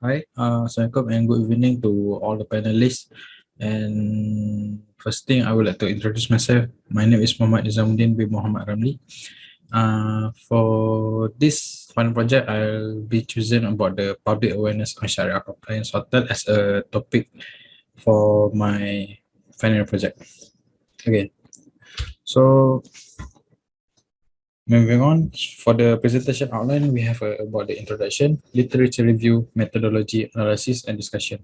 Hi, Assalamualaikum and good evening to all the panelists. And first thing, I would like to introduce myself. My name is Muhammad Nizamuddin bin Muhammad Ramli. For this fun project, I'll be choosing about the public awareness on Sharia compliance hotel as a topic for my final project. Okay, so moving on, for the presentation outline, we have about the introduction, literature review, methodology, analysis, and discussion.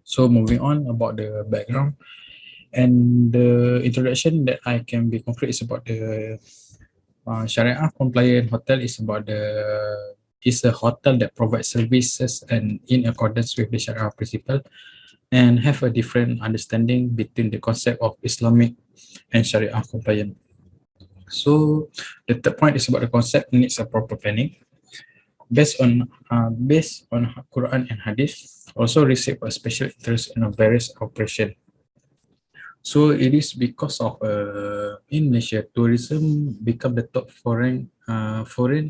So moving on about the background and the introduction that I can be concrete is about the Shariah compliant hotel is a hotel that provides services and in accordance with the Shariah principle and have a different understanding between the concept of Islamic and Shariah compliant. So the third point is about the concept needs a proper planning based on Quran and Hadith. Also receive a special interest in a various operation. So it is because of in Malaysia, tourism become the top foreign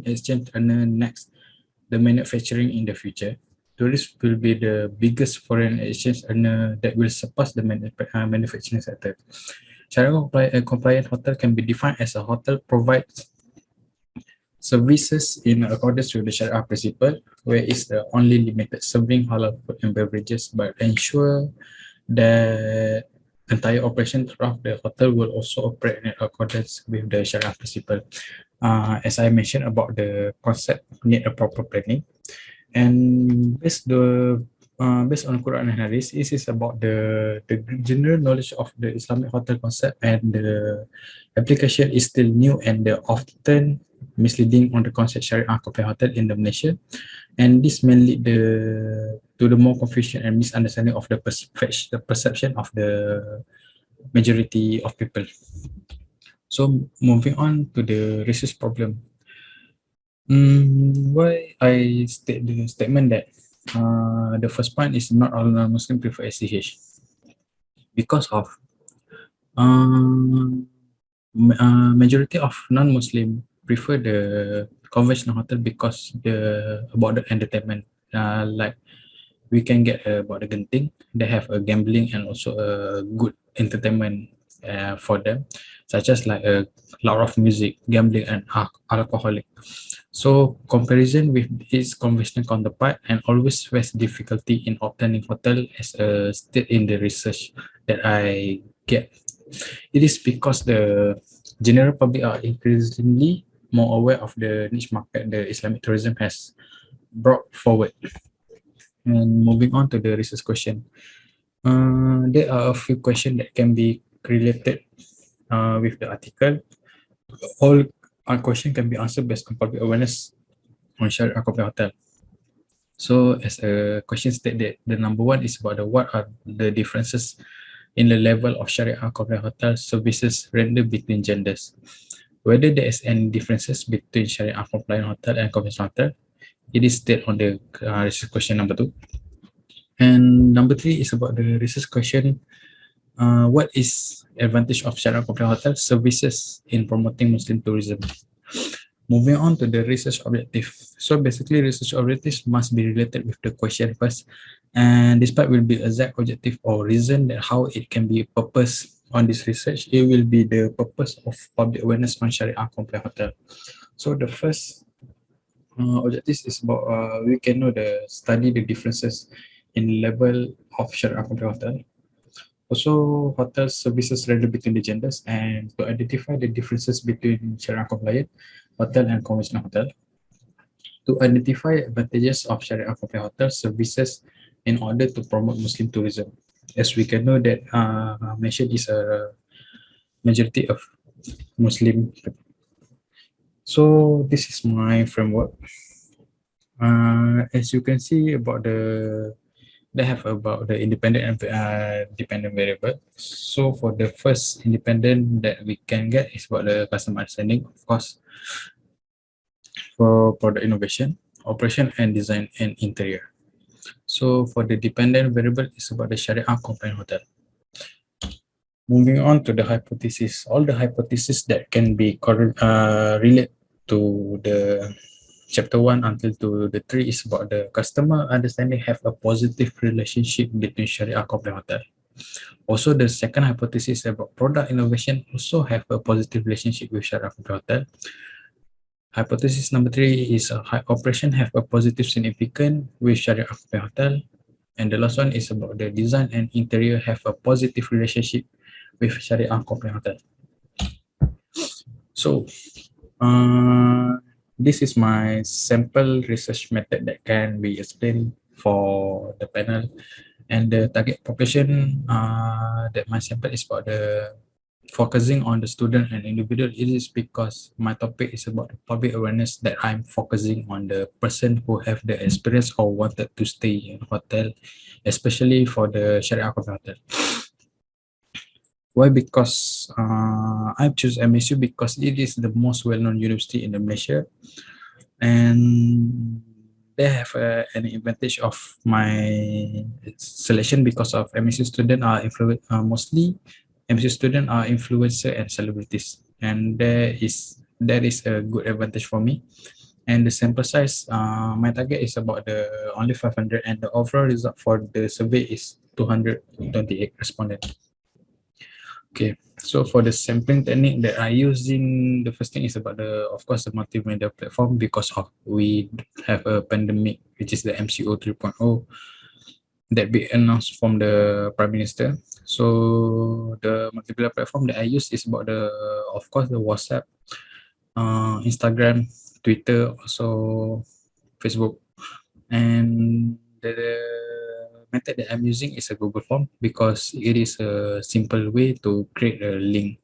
exchange earner next the manufacturing in the future. Tourists will be the biggest foreign exchange earner that will surpass the manufacturing sector. Compliant hotel can be defined as a hotel provides services in accordance with the Sharia principle, where it's the only limited serving halal food and beverages, but ensure that entire operation of the hotel will also operate in accordance with the Sharia principle. As I mentioned about the concept, need a proper planning, and based on Quran and Hadith, this is about the general knowledge of the Islamic hotel concept, and the application is still new and the often misleading on the concept Sharia compliant hotel in the Malaysia, and this may lead to the more confusion and misunderstanding of the perception of the majority of people. So moving on to the racist problem. Why I state the statement that the first point is not all non-Muslim prefer SCH because of um, majority of non-Muslim prefer the conventional hotel because the about the entertainment, like we can get about the genting, they have a gambling and also a good entertainment for them, such as like a lot of music, gambling, and alcoholic. So comparison with its conventional counterpart and always face difficulty in obtaining hotel as a state in the research that I get. It is because the general public are increasingly more aware of the niche market the Islamic tourism has brought forward. And moving on to the research question, there are a few questions that can be related with the article. All our question can be answered based on public awareness on Sharia Compliant Hotel. So as a question state that the number one is about the what are the differences in the level of Sharia compliant hotel services rendered between genders. Whether there is any differences between Sharia compliant hotel and conventional hotel, it is stated on the research question number two. And number three is about the research question. What is advantage of Sharia compliant hotel services in promoting Muslim tourism? Moving on to the research objective. So basically, research objectives must be related with the question first, and despite will be exact objective or reason that how it can be purpose on this research, it will be the purpose of public awareness on Sharia compliant hotel. So the first objective is about we can know the study the differences in level of Sharia compliant hotel. Also, hotel services rendered between the genders and to identify the differences between Sharia compliant hotel and conventional hotel. To identify advantages of Sharia compliant hotel services in order to promote Muslim tourism. As we can know that Malaysia is a majority of Muslim. So this is my framework. As you can see about they have about the independent and dependent variable. So for the first independent that we can get is about the customer understanding, of course, for product innovation, operation and design and interior. So for the dependent variable is about the Sharia compliant hotel. Moving on to the hypothesis, all the hypotheses that can be relate to the chapter 1 until to the 3 is about the customer understanding have a positive relationship between Shariah compliant hotel. Also, the second hypothesis about product innovation also have a positive relationship with Shariah compliant hotel. Hypothesis number 3 is operation have a positive significance with Shariah compliant hotel. And the last one is about the design and interior have a positive relationship with Shariah compliant hotel. So, this is my sample research method that can be explained for the panel, and the target population that my sample is about the focusing on the student and individual. It is because my topic is about public awareness that I'm focusing on the person who have the experience or wanted to stay in hotel, especially for the Sharia hotel. Why? Because I choose MSU because it is the most well-known university in Malaysia, and they have an advantage of my selection because of MSU student are mostly MSU student are influencer and celebrities, and there is a good advantage for me. And the sample size, my target is about the only 500, and the overall result for the survey is 228 respondents. Okay, so for the sampling technique that I using, the first thing is about the, of course, the multimedia platform because of we have a pandemic, which is the MCO 3.0 that be announced from the Prime Minister. So the multimedia platform that I use is about the, of course, the WhatsApp, Instagram, Twitter, also Facebook, and the method that I'm using is a Google Form because it is a simple way to create a link.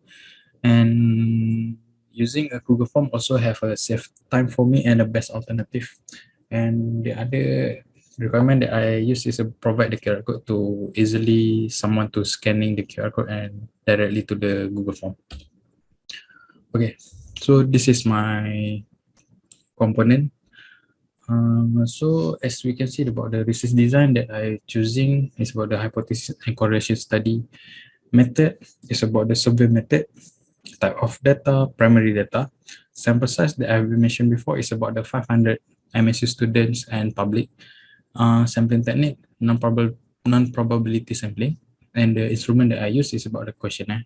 And using a Google Form also have a save time for me and the best alternative. And the other requirement that I use is to provide the QR code to easily someone to scanning the QR code and directly to the Google Form. Okay, so this is my component. So as we can see about the research design that I choosing is about the hypothesis and correlation study. Method is about the survey method. Type of data, primary data. Sample size that I've mentioned before is about the 500 MSU students and public. Sampling technique, non-probability sampling. And the instrument that I use is about the questionnaire.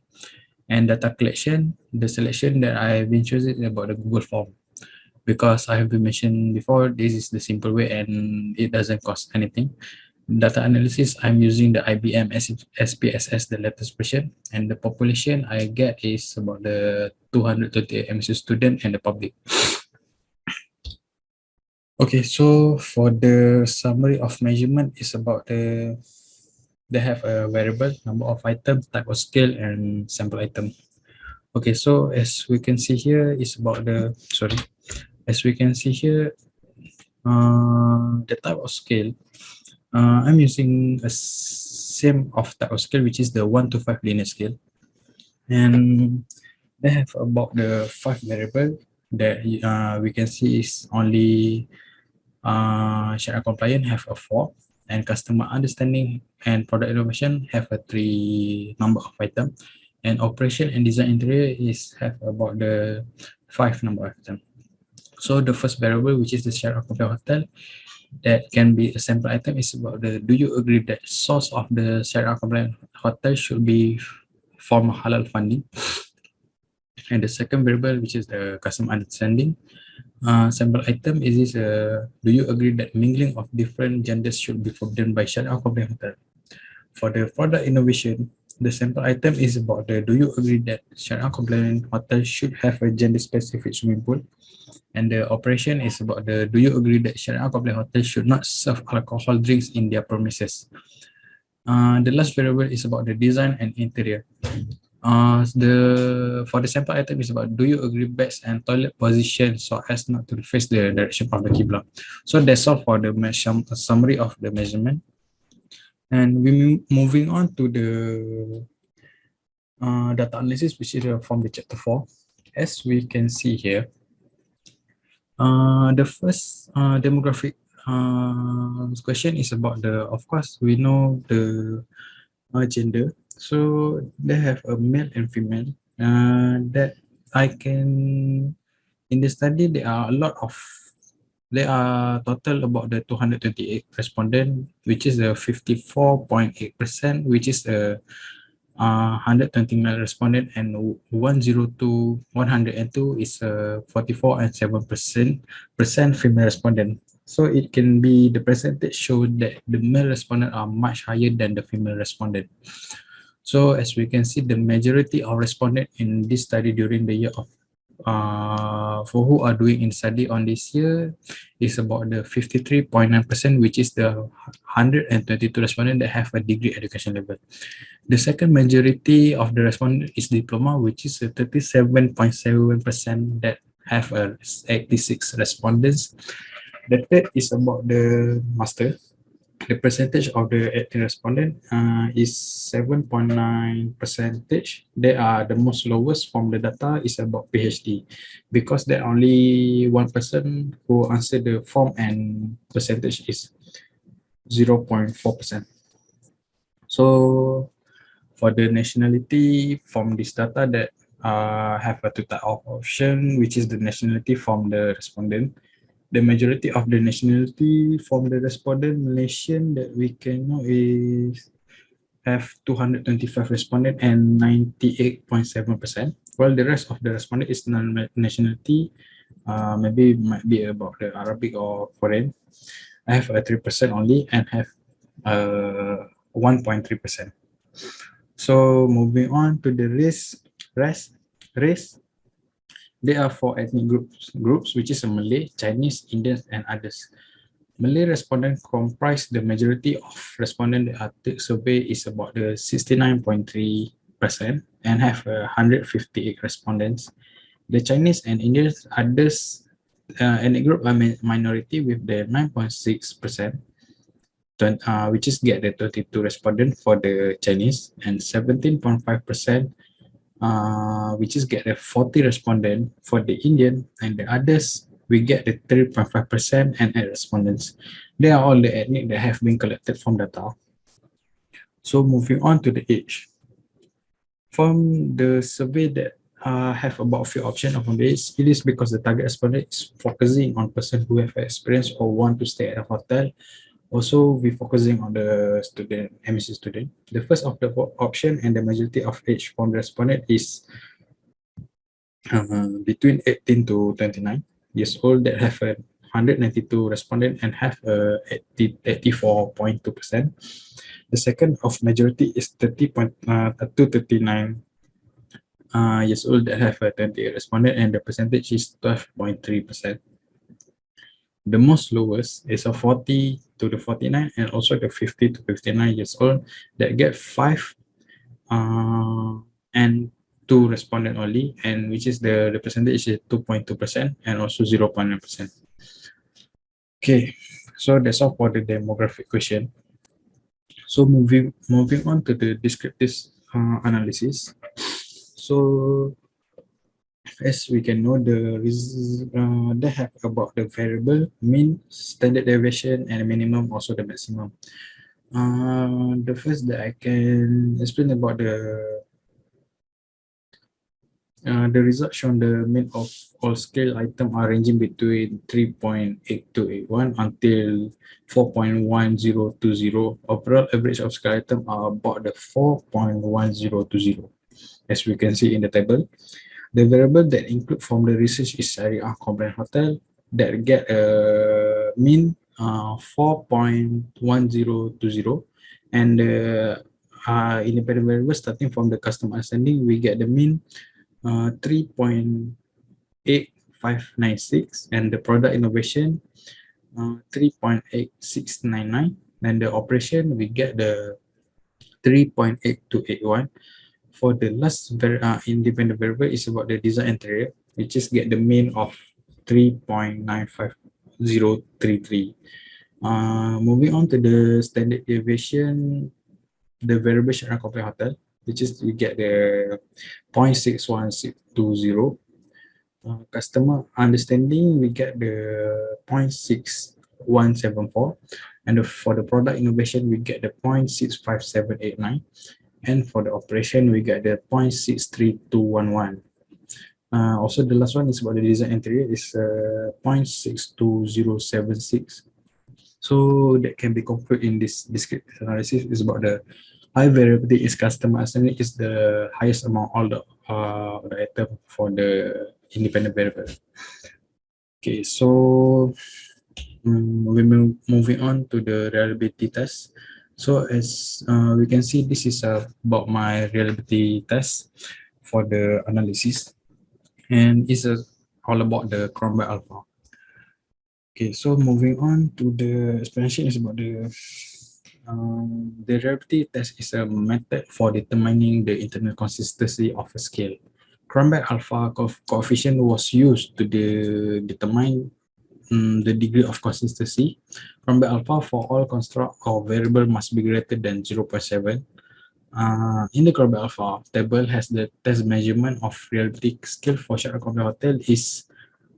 And data collection, the selection that I've been choosing is about the Google form. Because I have been mentioned before, this is the simple way and it doesn't cost anything. Data analysis, I'm using the IBM SPSS, the latest version, and the population I get is about the 238 MSU student and the public. Okay, so for the summary of measurement is about they have a variable, number of items, type of scale, and sample item. Okay, so as we can see here is about as we can see here, the type of scale, I'm using a same of type of scale, which is the 1 to 5 linear scale. And they have about the 5 variable that we can see is only Sharia compliant have a 4, and customer understanding and product innovation have a 3 number of item, and operation and design interior is have about the 5 number of item. So the first variable, which is the Sharia compliant hotel, that can be a sample item is about the, do you agree that source of the Sharia compliant hotel should be from halal funding? And the second variable, which is the customer understanding, sample item is this, do you agree that mingling of different genders should be forbidden by Sharia compliant hotel? For the product innovation, the sample item is about the, do you agree that Sharia compliant hotel should have a gender specific swimming pool? And the operation is about the, do you agree that Sharia compliant hotel should not serve alcohol drinks in their premises? The last variable is about the design and interior. For the sample item is about, do you agree beds and toilet position so as not to face the direction of the Qibla? So that's all for the summary of the measurement. And we moving on to the data analysis, which is from the chapter 4. As we can see here, the first demographic question is about the, of course, we know the gender. So they have a male and female. That I can, in the study, there are a lot of There are total about the 228 respondent, which is the 54.8%, which is a 120 male respondent, and 102 is 44 and 7% female respondent. So it can be the percentage show that the male respondent are much higher than the female respondent. So as we can see, the majority of respondent in this study during the year of for who are doing in study on this year is about the 53.9%, which is the 122 respondents that have a degree education level. The second majority of the respondent is diploma, which is a 37.7% that have a 86 respondents. The third is about the master. The percentage of the 18 respondent is 7.9 percentage. They are the most lowest from the data is about PhD, because there are only one person who answered the form and percentage is 0.4%. So for the nationality from this data that have a two type of option, which is the nationality from the respondent. The majority of the nationality from the respondent Malaysian that we can know is have 225 respondent and 98.7%, while the rest of the respondent is non-nationality, maybe might be about the Arabic or Korean. I have a 3% only and have 1.3%. So moving on to the race, there are four ethnic groups, which is a Malay, Chinese, Indians, and others. Malay respondents comprise the majority of respondents that are survey is about the 69.3% and have 158 respondents. The Chinese and Indians others ethnic group are minority with the 9.6%, which is get the 32 respondents for the Chinese, and 17.5%, which is get a 40 respondent for the Indian, and the others we get the 3.5% and 8 respondents. They are all the ethnic that have been collected from data. So moving on to the age. From the survey that have about few options of age, it is because the target respondent is focusing on person who have experience or want to stay at a hotel. Also, we focusing on the student, MSc student. The first of the option and the majority of age from the respondent is between 18 to 29 years old that have a 192 respondent and have a 84.2%. The second of majority is 39 years old that have a 28 respondent and the percentage is 12.3%. The most lowest is a 40 to the 49 and also the 50 to 59 years old that get 5 and 2 respondent only, and which is the percentage is 2.2% and also 0.9%. Okay, so that's all for the demographic question. So moving on to the descriptive analysis. So as we can know, they have about the variable, mean, standard deviation, and minimum, also the maximum. The first that I can explain about the results shown the mean of all scale item are ranging between 3.8281 until 4.1020. Overall average of scale item are about the 4.1020, as we can see in the table. The variable that include from the research is Shariah Compliant Hotel that get a mean 4.1020, and the independent variable starting from the customer understanding we get the mean 3.8596, and the product innovation 3.8699, and the operation we get the 3.8281. For the last independent variable is about the design interior, which is get the mean of 3.95033. Moving on to the standard deviation, the variable Shariah Compliant Hotel, which is we get the 0.61620. Customer understanding we get the 0.6174, and for the product innovation we get the 0.65789, and for the operation we get the 0.63211. Also, the last one is about the design interior is 0.62076. So that can be concluded in this descriptive analysis is about the high variability is customer understanding is the highest among all the item for the independent variable. Okay, so moving on to the reliability test. So as we can see, this is about my reliability test for the analysis, and it's all about the Chrome by Alpha. Okay, so moving on to the explanation is about the reliability test is a method for determining the internal consistency of a scale. Cronbach alpha coefficient was used to determine the degree of consistency. Cronbach alpha for all construct or variable must be greater than 0.7. In the Cronbach alpha table has the test measurement of reality scale for Shariah Cronbach Hotel is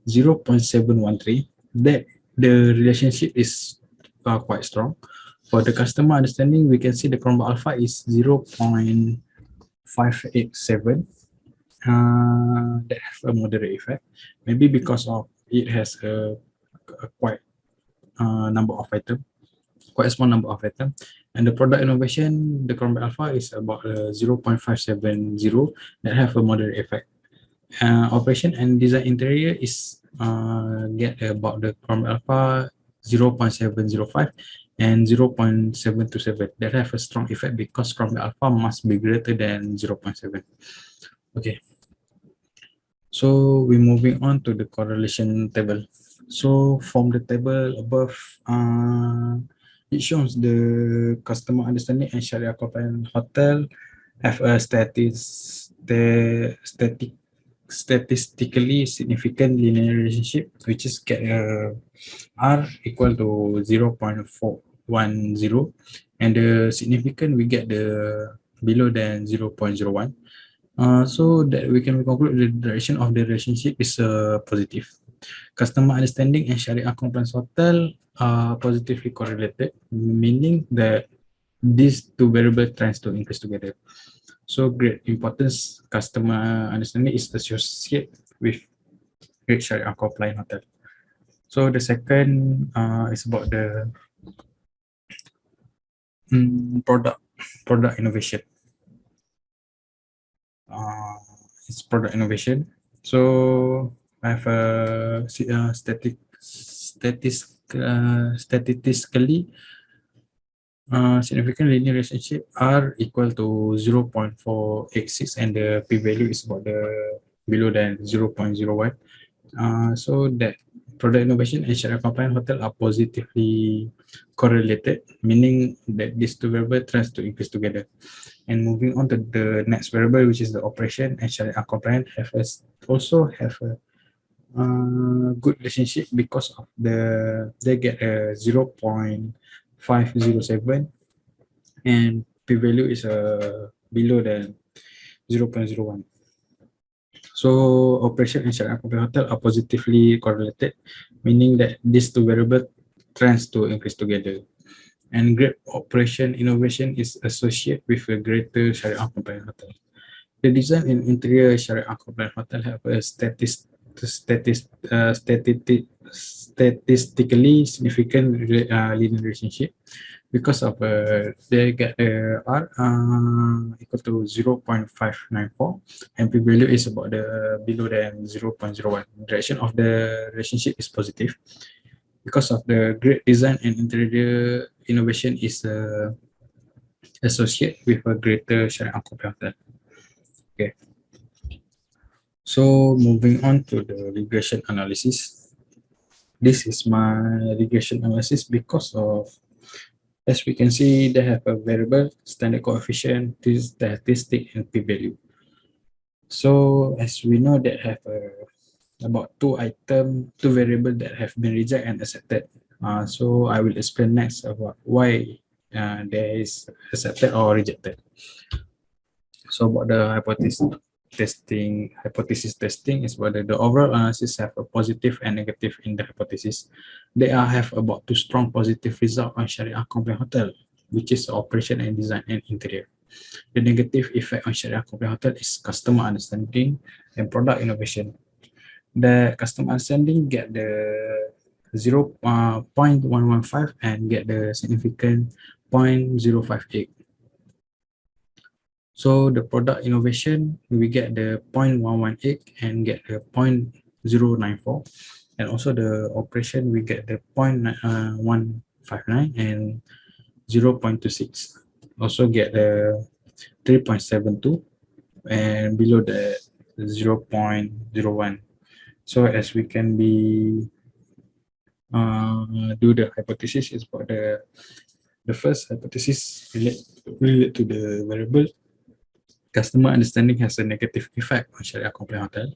0.713. That the relationship is quite strong. For the customer understanding, we can see the Cronbach alpha is 0.587. That have a moderate effect. Maybe because of it has a quite number of items, quite a small number of items. And the product innovation, the Cronbach alpha is about 0.570 that have a moderate effect. Operation and design interior is get about the Cronbach alpha 0.705 and 0.727 that have a strong effect because Cronbach alpha must be greater than 0.7. Okay. So we're moving on to the correlation table. So from the table above, it shows the customer understanding and Shariah compliant hotel have a statistically significant linear relationship, which is get R equal to 0.410, and the significant we get the below than 0.01. So that we can conclude the direction of the relationship is positive. Customer understanding and Shariah compliance hotel are positively correlated, meaning that these two variables tends to increase together. So great importance customer understanding is associated with great Shariah compliant hotel. So the second is about the product innovation. It's product innovation. So I have a statistically significant linear relationship R equal to 0.486 and the p-value is about the below than 0.01. So that product innovation and Shariah compliant hotel are positively correlated, meaning that these two variables tends to increase together. And moving on to the next variable, which is the operation and Shariah compliant, also have a good relationship because of they get a 0.507 and p-value is below than 0.01. So operation and Shariah compliant hotel are positively correlated, meaning that these two variables trends to increase together. And great operation innovation is associated with a greater Shariah compliant hotel. The design and interior Shariah compliant hotel have a statistically significant linear relationship because of they get R equal to 0.594 and p-value is about the below than 0.01. Direction of the relationship is positive because of the great design and interior innovation is associated with a greater Shariah compliant hotel. Okay. So moving on to the regression analysis. This is my regression analysis because of, as we can see, they have a variable, standard coefficient, statistic, and p-value. So as we know, that have about two variables that have been rejected and accepted. So I will explain next about why there is accepted or rejected. So about the hypothesis testing is whether the overall analysis have a positive and negative in the hypothesis. They have about two strong positive result on Shariah compliant hotel, which is operation and design and interior. The negative effect on Shariah compliant hotel is customer understanding and product innovation. The customer understanding get the 0.115 and get the significant 0.058. So the product innovation, we get the 0.118 and get the 0.094. And also the operation, we get the 0.159 and 0.26. Also get the 3.72 and below the 0.01. So as we can be do the hypothesis is about the first hypothesis relate to the variable customer understanding has a negative effect on Sharia compliant hotel.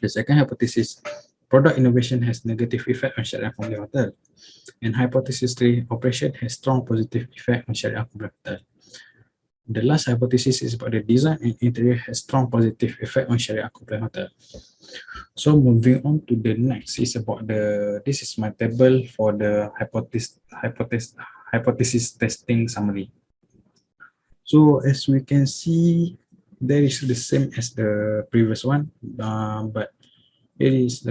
The second hypothesis, product innovation has negative effect on Sharia compliant hotel. And hypothesis 3, operation has strong positive effect on Sharia compliant hotel. The last hypothesis is about the design and interior has strong positive effect on Sharia compliant hotel. So moving on to the next is about this is my table for the hypothesis testing summary. So as we can see, there is the same as the previous one, but it is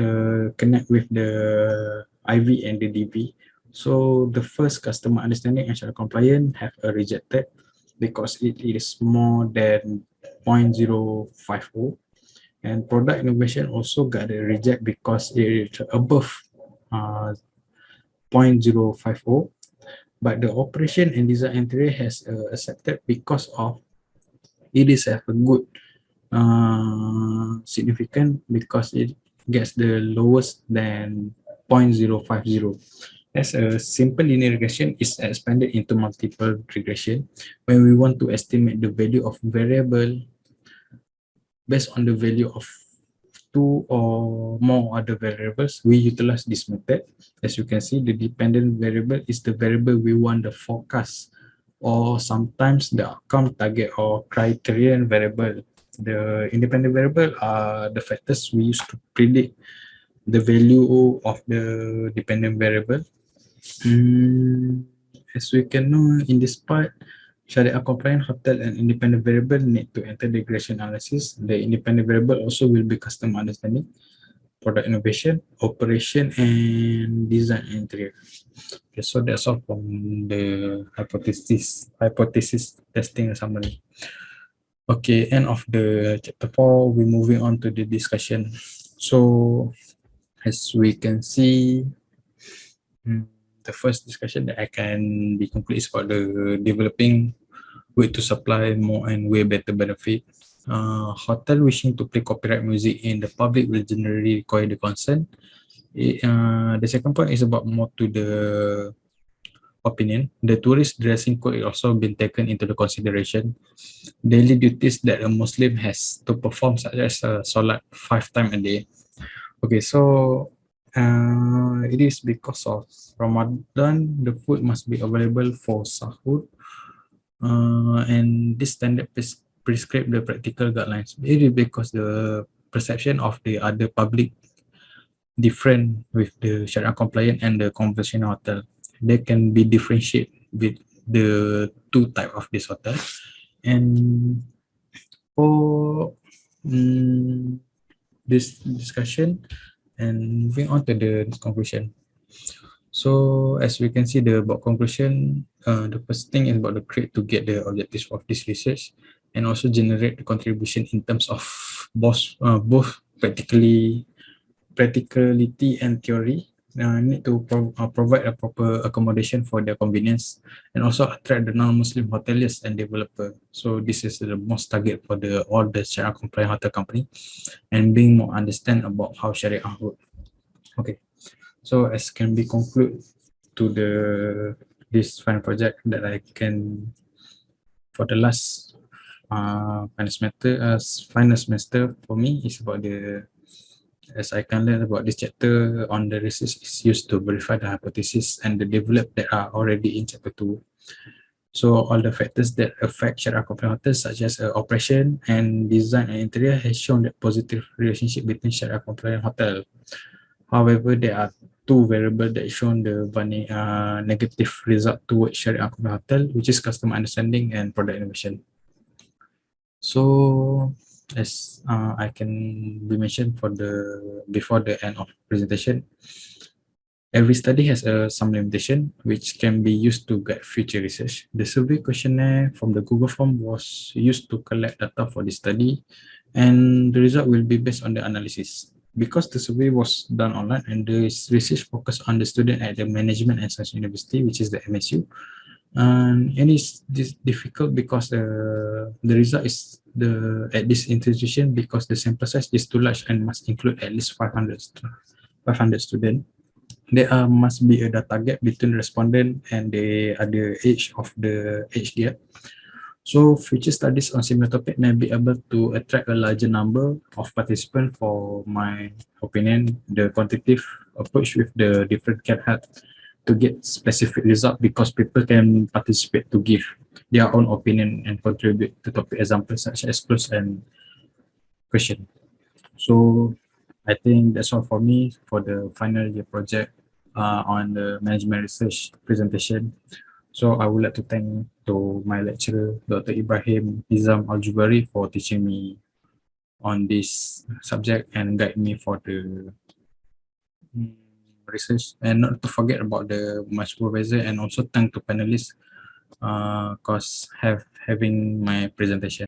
connect with the IV and the DV. So the first customer understanding and Sharia compliant have a rejected because it is more than 0.050. And product innovation also got a reject because it is above 0.050. But the operation and design interior has accepted because of it is have a good significant because it gets the lowest than 0.050. As a simple linear regression is expanded into multiple regression when we want to estimate the value of variable based on the value of two or more other variables, we utilize this method. As you can see, the dependent variable is the variable we want the forecast, or sometimes the outcome, target, or criterion variable. The independent variable are the factors we use to predict the value of the dependent variable. As we can know in this part, Sharia compliant hotel and independent variable need to enter the regression analysis. The independent variable also will be customer understanding, product innovation, operation, and design interior. Okay, so that's all from the hypothesis testing summary. Okay, end of the chapter 4, we're moving on to the discussion. So as we can see, the first discussion that I can be complete is about the developing way to supply more and way better benefit. Hotel wishing to play copyright music in the public will generally require the consent. The second point is about more to the opinion. The tourist dressing code is also been taken into the consideration. Daily duties that a Muslim has to perform, such as salat 5 times a day. Okay, so it is because of Ramadan, the food must be available for sahur, and this standard prescribe the practical guidelines. It is because the perception of the other public different with the Sharia compliant and the conventional hotel. They can be differentiated with the two type of this hotel. And for this discussion, and moving on to the conclusion. So as we can see the about conclusion, the first thing is about the create to get the objectives of this research and also generate the contribution in terms of both practicality and theory. Need to provide a proper accommodation for their convenience and also attract the non-Muslim hoteliers and developer. So this is the most target for all the Sharia compliant hotel company and being more understand about how Sharia work. Okay, so as can be conclude to this final project that I can for the last final semester for me is about as I can learn about this chapter on the research is used to verify the hypothesis and the develop that are already in chapter 2. So all the factors that affect Sharia compliant hotels such as operation and design and interior has shown that positive relationship between Sharia compliant hotel. However, there are two variables that shown the negative result towards Shariah Hotel, which is customer understanding and product innovation. So as I can be mentioned for the before the end of presentation, every study has some limitation which can be used to guide future research. The survey questionnaire from the Google form was used to collect data for the study, and the result will be based on the analysis. Because the survey was done online and the research focused on the student at the Management and Science University, which is the MSU, and it's difficult because the result is at this institution because the sample size is too large and must include at least 500 students. There must be a data gap between respondent and the other age gap. So future studies on similar topic may be able to attract a larger number of participants. For my opinion, the quantitative approach with the different can help to get specific result because people can participate to give their own opinion and contribute to topic examples such as clues and question. So I think that's all for me for the final year project on the management research presentation. So I would like to thank to my lecturer, Dr. Ibrahim Izam Al-Jubari, for teaching me on this subject and guide me for the research. And not to forget about my supervisor, and also thank to panelists cause having my presentation.